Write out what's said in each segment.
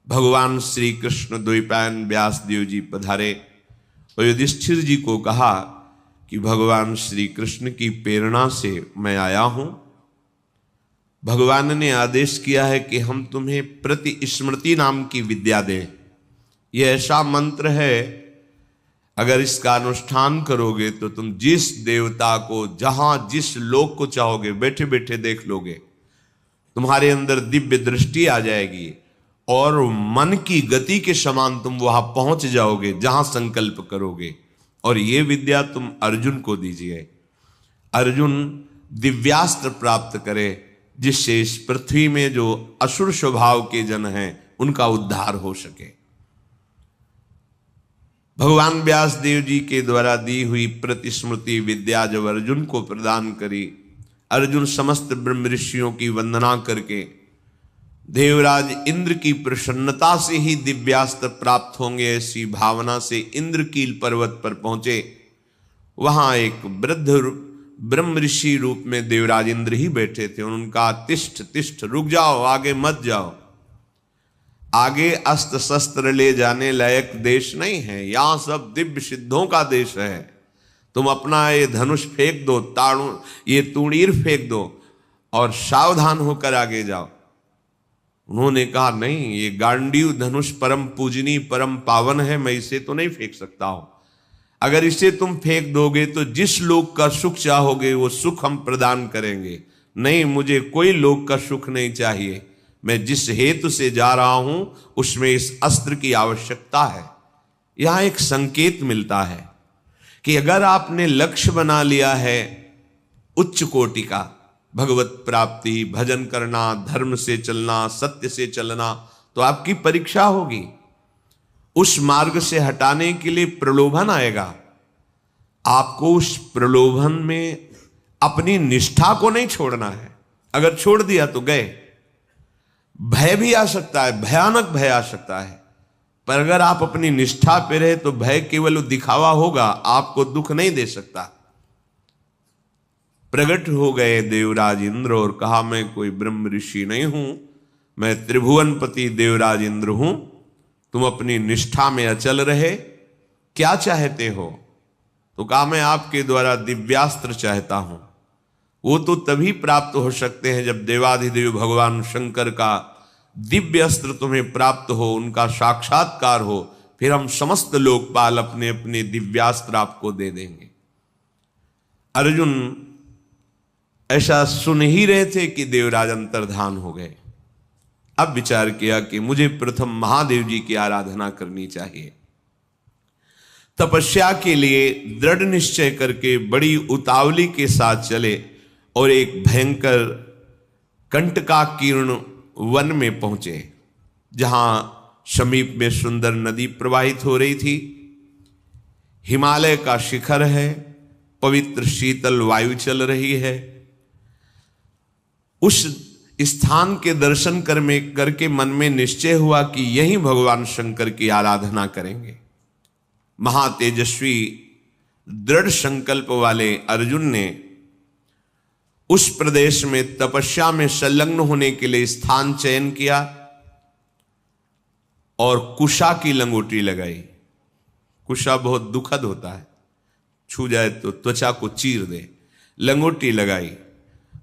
भगवान श्री कृष्ण द्वैपायन व्यास देव जी पधारे और युधिष्ठिर जी को कहा कि भगवान श्री कृष्ण की प्रेरणा से मैं आया हूं। भगवान ने आदेश किया है कि हम तुम्हें प्रति स्मृति नाम की विद्या दें। यह ऐसा मंत्र है, अगर इसका अनुष्ठान करोगे तो तुम जिस देवता को जहां जिस लोक को चाहोगे बैठे बैठे देख लोगे। तुम्हारे अंदर दिव्य दृष्टि आ जाएगी और मन की गति के समान तुम वहां पहुंच जाओगे जहां संकल्प करोगे। और ये विद्या तुम अर्जुन को दीजिए। अर्जुन दिव्यास्त्र प्राप्त करे जिससे इस पृथ्वी में जो असुर स्वभाव के जन हैं उनका उद्धार हो सके। भगवान व्यास देव जी के द्वारा दी हुई प्रतिस्मृति विद्या जब अर्जुन को प्रदान करी, अर्जुन समस्त ब्रह्म ऋषियों की वंदना करके देवराज इंद्र की प्रसन्नता से ही दिव्यास्त्र प्राप्त होंगे ऐसी भावना से इंद्रकील पर्वत पर पहुंचे। वहां एक वृद्ध ब्रह्म ऋषि रूप में देवराज इंद्र ही बैठे थे। उनका तिष्ठ तिष्ठ, रुक जाओ, आगे मत जाओ, आगे अस्त्र शस्त्र ले जाने लायक देश नहीं है, यहां सब दिव्य सिद्धों का देश है। तुम अपना ये धनुष फेंक दो, ये तूणीर फेंक दो और सावधान होकर आगे जाओ। उन्होंने कहा नहीं, ये गांडीव धनुष परम पूजनीय परम पावन है, मैं इसे तो नहीं फेंक सकता हूं। अगर इसे तुम फेंक दोगे तो जिस लोक का सुख चाहोगे वो सुख हम प्रदान करेंगे। नहीं, मुझे कोई लोक का सुख नहीं चाहिए, मैं जिस हेतु से जा रहा हूं उसमें इस अस्त्र की आवश्यकता है। यहां एक संकेत मिलता है कि अगर आपने लक्ष्य बना लिया है उच्च कोटि का, भगवत प्राप्ति, भजन करना, धर्म से चलना, सत्य से चलना, तो आपकी परीक्षा होगी। उस मार्ग से हटाने के लिए प्रलोभन आएगा। आपको उस प्रलोभन में अपनी निष्ठा को नहीं छोड़ना है। अगर छोड़ दिया तो गए। भय भी आ सकता है, भयानक भय आ सकता है, पर अगर आप अपनी निष्ठा पे रहे तो भय केवल दिखावा होगा, आपको दुख नहीं दे सकता। प्रकट हो गए देवराज इंद्र और कहा मैं कोई ब्रह्म ऋषि नहीं हूं, मैं त्रिभुवनपति देवराज इंद्र हूं। तुम अपनी निष्ठा में अचल रहे, क्या चाहते हो? तो कहा मैं आपके द्वारा दिव्यास्त्र चाहता हूं। वो तो तभी प्राप्त हो सकते हैं जब देवाधिदेव भगवान शंकर का दिव्य अस्त्र तुम्हें प्राप्त हो, उनका साक्षात्कार हो, फिर हम समस्त लोकपाल अपने अपने दिव्यास्त्र आपको दे देंगे। अर्जुन ऐसा सुन ही रहे थे कि देवराज अंतर्धान हो गए। अब विचार किया कि मुझे प्रथम महादेव जी की आराधना करनी चाहिए। तपस्या के लिए दृढ़ निश्चय करके बड़ी उतावली के साथ चले और एक भयंकर कंटकाकीर्ण वन में पहुंचे, जहां समीप में सुंदर नदी प्रवाहित हो रही थी। हिमालय का शिखर है, पवित्र शीतल वायु चल रही है। उस स्थान के दर्शन करके मन में निश्चय हुआ कि यहीं भगवान शंकर की आराधना करेंगे। महातेजस्वी दृढ़ संकल्प वाले अर्जुन ने उस प्रदेश में तपस्या में संलग्न होने के लिए स्थान चयन किया और कुशा की लंगोटी लगाई। कुशा बहुत दुखद होता है, छू जाए तो त्वचा को चीर दे। लंगोटी लगाई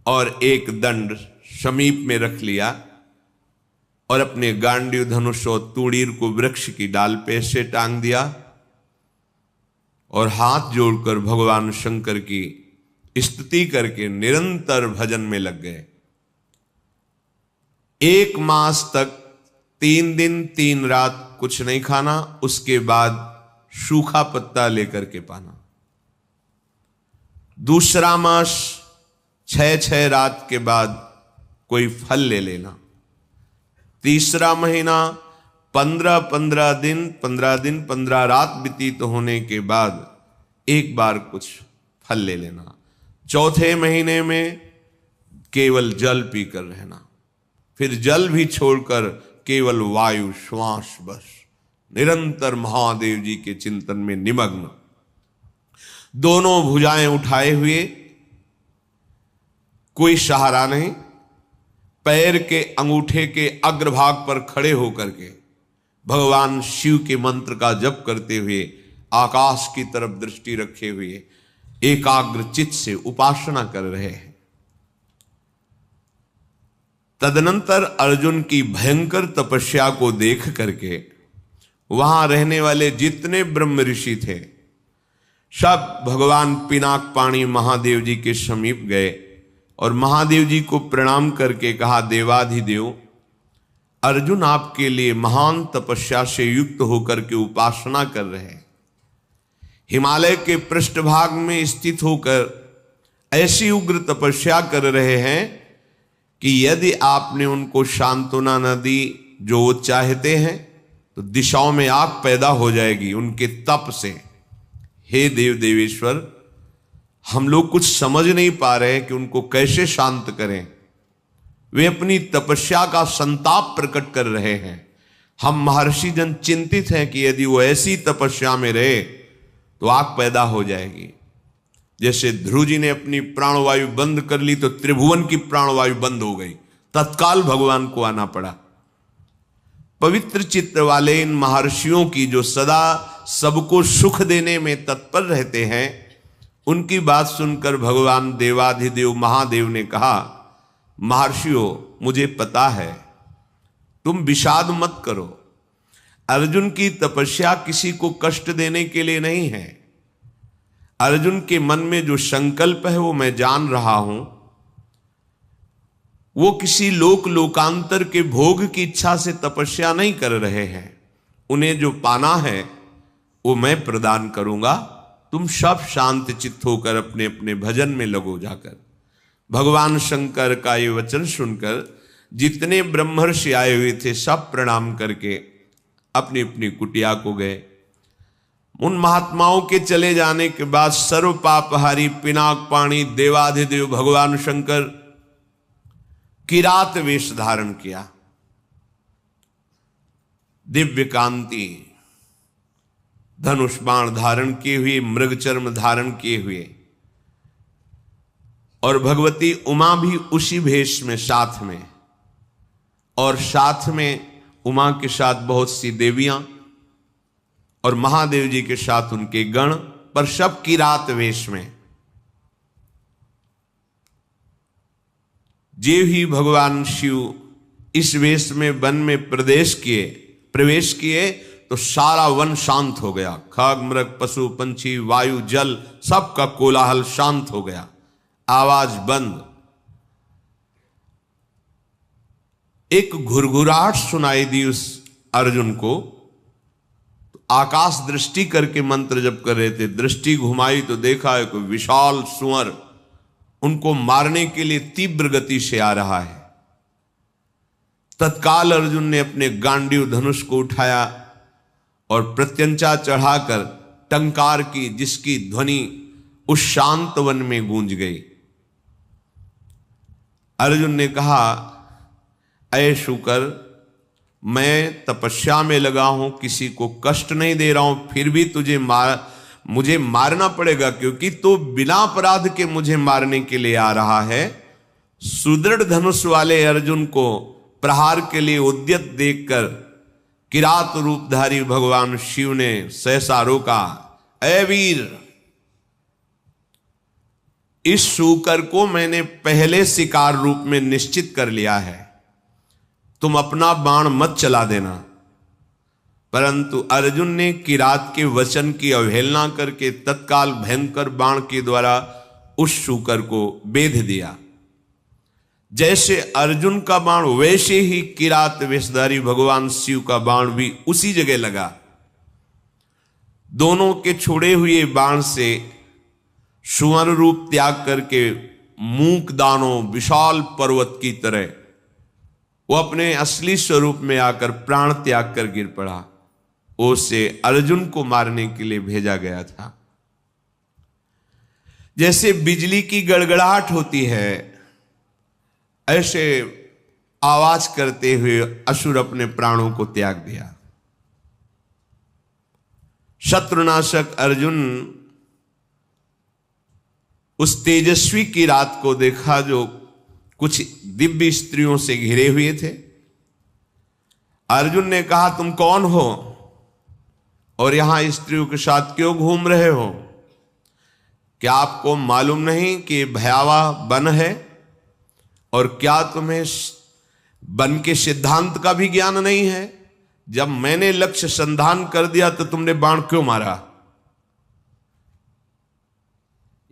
और एक दंड समीप में रख लिया और अपने गांडीव धनुष और तूणीर को वृक्ष की डाल पे से टांग दिया और हाथ जोड़कर भगवान शंकर की स्तुति करके निरंतर भजन में लग गए। 1 मास तक 3 दिन 3 रात कुछ नहीं खाना, उसके बाद सूखा पत्ता लेकर के पाना। दूसरा मास 6 रात के बाद कोई फल ले लेना। तीसरा महीना 15 दिन 15 रात व्यतीत होने के बाद एक बार कुछ फल ले लेना। चौथे महीने में केवल जल पीकर रहना, फिर जल भी छोड़कर केवल वायु श्वास, बस निरंतर महादेव जी के चिंतन में निमग्न। दोनों भुजाएं उठाए हुए, कोई सहारा नहीं, पैर के अंगूठे के अग्रभाग पर खड़े होकर के भगवान शिव के मंत्र का जप करते हुए आकाश की तरफ दृष्टि रखे हुए एकाग्र चित्त से उपासना कर रहे हैं। तदनंतर अर्जुन की भयंकर तपस्या को देख करके वहां रहने वाले जितने ब्रह्म ऋषि थे सब भगवान पिनाक पाणी महादेव जी के समीप गए और महादेव जी को प्रणाम करके कहा, देवाधिदेव, अर्जुन आपके लिए महान तपस्या से युक्त होकर के उपासना कर रहे हैं। हिमालय के पृष्ठभाग में स्थित होकर ऐसी उग्र तपस्या कर रहे हैं कि यदि आपने उनको सांत्वना न दी जो वो चाहते हैं तो दिशाओं में आग पैदा हो जाएगी उनके तप से। हे देव देवेश्वर, हम लोग कुछ समझ नहीं पा रहे कि उनको कैसे शांत करें। वे अपनी तपस्या का संताप प्रकट कर रहे हैं। हम महर्षि जन चिंतित हैं कि यदि वो ऐसी तपस्या में रहे तो आग पैदा हो जाएगी। जैसे ध्रुव जी ने अपनी प्राणवायु बंद कर ली तो त्रिभुवन की प्राणवायु बंद हो गई, तत्काल भगवान को आना पड़ा। पवित्र चित्त वाले इन महर्षियों की जो सदा सबको सुख देने में तत्पर रहते हैं, उनकी बात सुनकर भगवान देवाधिदेव महादेव ने कहा, महर्षियों, मुझे पता है, तुम विषाद मत करो। अर्जुन की तपस्या किसी को कष्ट देने के लिए नहीं है। अर्जुन के मन में जो संकल्प है वो मैं जान रहा हूं। वो किसी लोकांतर के भोग की इच्छा से तपस्या नहीं कर रहे हैं। उन्हें जो पाना है वो मैं प्रदान करूंगा। तुम सब शांत चित्त होकर अपने अपने भजन में लगो जाकर। भगवान शंकर का ये वचन सुनकर जितने ब्रह्मर्षि आए हुए थे सब प्रणाम करके अपनी अपनी कुटिया को गए। उन महात्माओं के चले जाने के बाद सर्व पापहारी पिनाक पाणी देवाधिदेव भगवान शंकर किरात वेश धारण किया। दिव्य कांति धनुष बाण धारण किए हुए, मृग चर्म धारण किए हुए, और भगवती उमा भी उसी भेष में साथ में, और साथ में उमा के साथ बहुत सी देवियां और महादेव जी के साथ उनके गण, पर सब किरात वेश में। जे ही भगवान शिव इस वेश में वन में प्रवेश किए तो सारा वन शांत हो गया। खग मृग पशु पंछी वायु जल सबका कोलाहल शांत हो गया, आवाज बंद। एक घुरघुराहट सुनाई दी उस अर्जुन को। आकाश दृष्टि करके मंत्र जप कर रहे थे, दृष्टि घुमाई तो देखा है कोई विशाल सुअर उनको मारने के लिए तीव्र गति से आ रहा है। तत्काल अर्जुन ने अपने गांडीव धनुष को उठाया और प्रत्यंचा चढ़ाकर टंकार की, जिसकी ध्वनि उस शांत वन में गूंज गई। अर्जुन ने कहा, ऐ शुकर, मैं तपस्या में लगा हूं, किसी को कष्ट नहीं दे रहा हूं, फिर भी मुझे मारना पड़ेगा, क्योंकि तो बिना अपराध के मुझे मारने के लिए आ रहा है। सुदृढ़ धनुष वाले अर्जुन को प्रहार के लिए उद्यत देखकर किरात रूपधारी भगवान शिव ने सहसा रोका। ऐ वीर, इस शूकर को मैंने पहले शिकार रूप में निश्चित कर लिया है, तुम अपना बाण मत चला देना। परंतु अर्जुन ने किरात के वचन की अवहेलना करके तत्काल भयंकर बाण के द्वारा उस शूकर को बेध दिया। जैसे अर्जुन का बाण वैसे ही किरात वेशधारी भगवान शिव का बाण भी उसी जगह लगा। दोनों के छोड़े हुए बाण से सुवर्ण रूप त्याग करके मूक दानों विशाल पर्वत की तरह वो अपने असली स्वरूप में आकर प्राण त्याग कर गिर पड़ा। उसे अर्जुन को मारने के लिए भेजा गया था। जैसे बिजली की गड़गड़ाहट होती है, ऐसे आवाज करते हुए असुर अपने प्राणों को त्याग दिया। शत्रुनाशक अर्जुन उस तेजस्वी की रात को देखा जो कुछ दिव्य स्त्रियों से घिरे हुए थे, अर्जुन ने कहा, तुम कौन हो और यहां स्त्रियों के साथ क्यों घूम रहे हो? क्या आपको मालूम नहीं कि भयावह वन है? और क्या तुम्हें वन के सिद्धांत का भी ज्ञान नहीं है? जब मैंने लक्ष्य संधान कर दिया तो तुमने बाण क्यों मारा?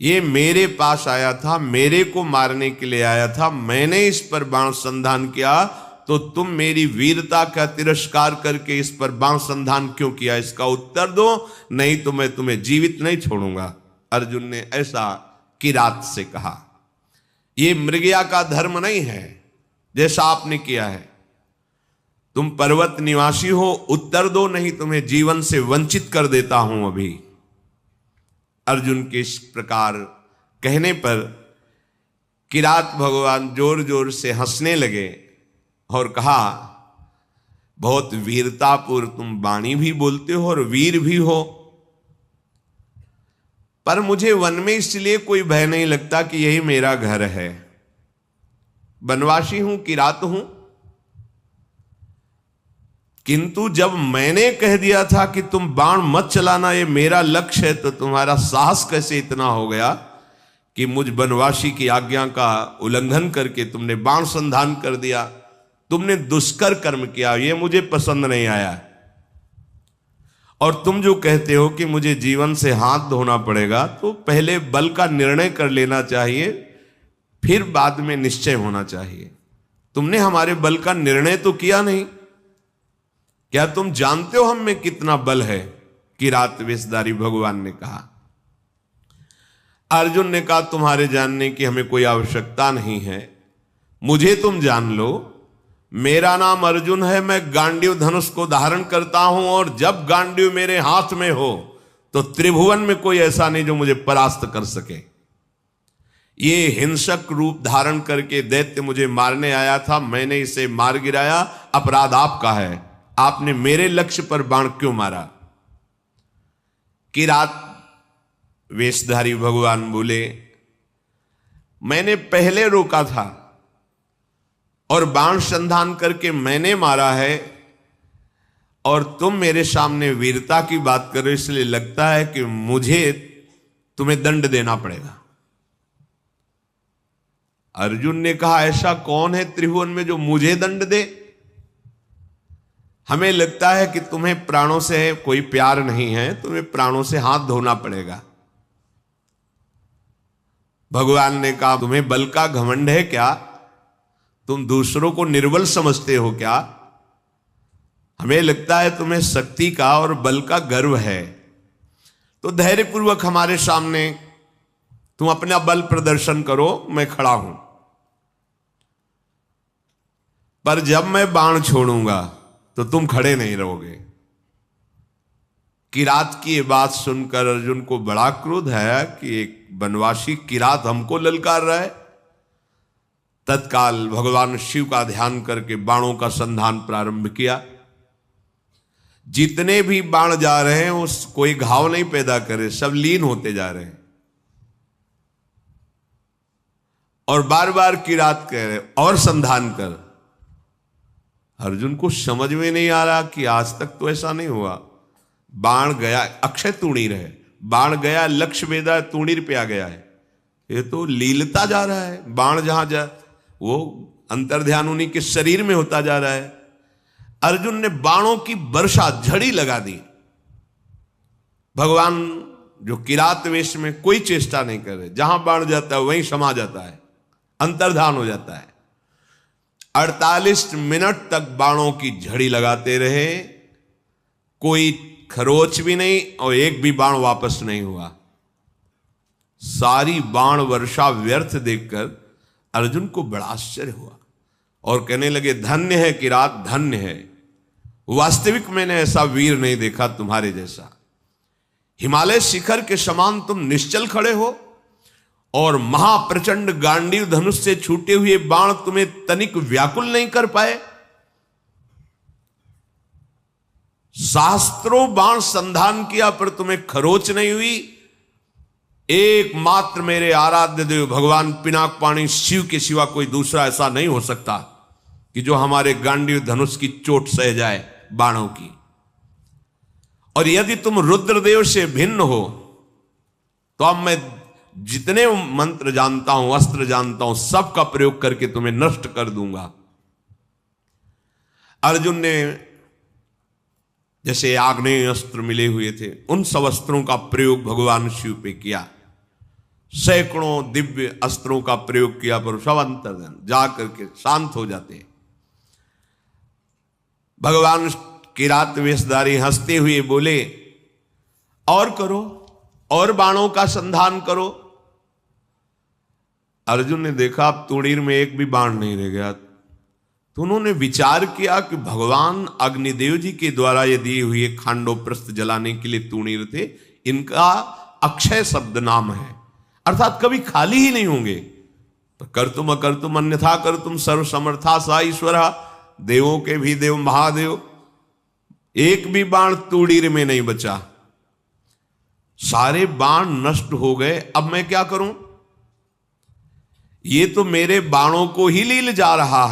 ये मेरे पास आया था, मेरे को मारने के लिए आया था, मैंने इस पर बाण संधान किया, तो तुम मेरी वीरता का तिरस्कार करके इस पर बाण संधान क्यों किया? इसका उत्तर दो, नहीं तो मैं तुम्हें जीवित नहीं छोड़ूंगा। अर्जुन ने ऐसा किरात से कहा। ये मृगया का धर्म नहीं है जैसा आपने किया है। तुम पर्वत निवासी हो, उत्तर दो, नहीं तुम्हें जीवन से वंचित कर देता हूं अभी। अर्जुन के इस प्रकार कहने पर किरात भगवान जोर जोर से हंसने लगे और कहा, बहुत वीरतापूर्ण तुम वाणी भी बोलते हो और वीर भी हो, पर मुझे वन में इसलिए कोई भय नहीं लगता कि यही मेरा घर है। वनवासी हूं, किरात हूं, किंतु जब मैंने कह दिया था कि तुम बाण मत चलाना, ये मेरा लक्ष्य है, तो तुम्हारा साहस कैसे इतना हो गया कि मुझ वनवासी की आज्ञा का उल्लंघन करके तुमने बाण संधान कर दिया? तुमने दुष्कर कर्म किया, ये मुझे पसंद नहीं आया। और तुम जो कहते हो कि मुझे जीवन से हाथ धोना पड़ेगा, तो पहले बल का निर्णय कर लेना चाहिए, फिर बाद में निश्चय होना चाहिए। तुमने हमारे बल का निर्णय तो किया नहीं। क्या तुम जानते हो हम में कितना बल है? किरात वेशधारी भगवान ने कहा। अर्जुन ने कहा, तुम्हारे जानने की हमें कोई आवश्यकता नहीं है, मुझे तुम जान लो। मेरा नाम अर्जुन है, मैं गांडीव धनुष को धारण करता हूं, और जब गांडीव मेरे हाथ में हो तो त्रिभुवन में कोई ऐसा नहीं जो मुझे परास्त कर सके। ये हिंसक रूप धारण करके दैत्य मुझे मारने आया था, मैंने इसे मार गिराया, अपराध आपका है। आपने मेरे लक्ष्य पर बाण क्यों मारा? किरात वेशधारी भगवान बोले, मैंने पहले रोका था और बाण संधान करके मैंने मारा है, और तुम मेरे सामने वीरता की बात करो, इसलिए लगता है कि मुझे तुम्हें दंड देना पड़ेगा। अर्जुन ने कहा, ऐसा कौन है त्रिभुवन में जो मुझे दंड दे? हमें लगता है कि तुम्हें प्राणों से कोई प्यार नहीं है, तुम्हें प्राणों से हाथ धोना पड़ेगा। भगवान ने कहा, तुम्हें बल का घमंड है क्या? तुम दूसरों को निर्बल समझते हो क्या? हमें लगता है तुम्हें शक्ति का और बल का गर्व है। तो धैर्यपूर्वक हमारे सामने तुम अपना बल प्रदर्शन करो, मैं खड़ा हूं। पर जब मैं बाण छोड़ूंगा तो तुम खड़े नहीं रहोगे। किरात की ये बात सुनकर अर्जुन को बड़ा क्रोध है कि एक वनवासी किरात हमको ललकार रहा है। तत्काल भगवान शिव का ध्यान करके बाणों का संधान प्रारंभ किया। जितने भी बाण जा रहे हैं उस कोई घाव नहीं पैदा करे, सब लीन होते जा रहे हैं। और बार बार किरात कह रहे, और संधान कर। अर्जुन को समझ में नहीं आ रहा कि आज तक तो ऐसा नहीं हुआ। बाण गया, अक्षय तूणीर है, बाण गया, लक्ष्य वेदा तूणीर पे आ गया है। ये तो लीलता जा रहा है। बाण जहां जा वो अंतर्ध्यान उन्हीं के शरीर में होता जा रहा है। अर्जुन ने बाणों की वर्षा, झड़ी लगा दी। भगवान जो किरात वेश में कोई चेष्टा नहीं कर रहे, जहां बाण जाता है वहीं समा जाता है, अंतर्धान हो जाता है। 48 मिनट तक बाणों की झड़ी लगाते रहे, कोई खरोच भी नहीं और एक भी बाण वापस नहीं हुआ। सारी बाण वर्षा व्यर्थ देखकर अर्जुन को बड़ा आश्चर्य हुआ और कहने लगे, धन्य है किरात, धन्य है। वास्तविक मैंने ऐसा वीर नहीं देखा तुम्हारे जैसा। हिमालय शिखर के समान तुम निश्चल खड़े हो और महाप्रचंड गांडीव धनुष से छूटे हुए बाण तुम्हें तनिक व्याकुल नहीं कर पाए। शास्त्रों बाण संधान किया पर तुम्हें खरोच नहीं हुई। एकमात्र मेरे आराध्य देव भगवान पिनाक पाणी शिव के सिवा कोई दूसरा ऐसा नहीं हो सकता कि जो हमारे गांडीव धनुष की चोट सह जाए बाणों की। और यदि तुम रुद्रदेव से भिन्न हो तो अब मैं जितने मंत्र जानता हूं, अस्त्र जानता हूं, सबका प्रयोग करके तुम्हें नष्ट कर दूंगा। अर्जुन ने जैसे आग्नेय अस्त्र मिले हुए थे, उन सब अस्त्रों का प्रयोग भगवान शिव पे किया। सैकड़ों दिव्य अस्त्रों का प्रयोग किया, पर सब अंतर्धान जा करके शांत हो जाते। भगवान किरात वेशधारी हंसते हुए बोले, और करो, और बाणों का संधान करो। अर्जुन ने देखा अब तुणीर में एक भी बाण नहीं रह गया, तो उन्होंने विचार किया कि भगवान अग्निदेव जी के द्वारा ये दिए हुए खांडोप्रस्थ जलाने के लिए तुणीर थे, इनका अक्षय शब्द नाम है, अर्थात कभी खाली ही नहीं होंगे। तो कर्तुम अकर्तुम अन्यथा कर्तुम सर्व समर्था सा ईश्वर, देवों के भी देव महादेव, एक भी बाण तुणीर में नहीं बचा, सारे बाण नष्ट हो गए। अब मैं क्या करूं? ये तो मेरे बाणों को ही लील जा रहा है।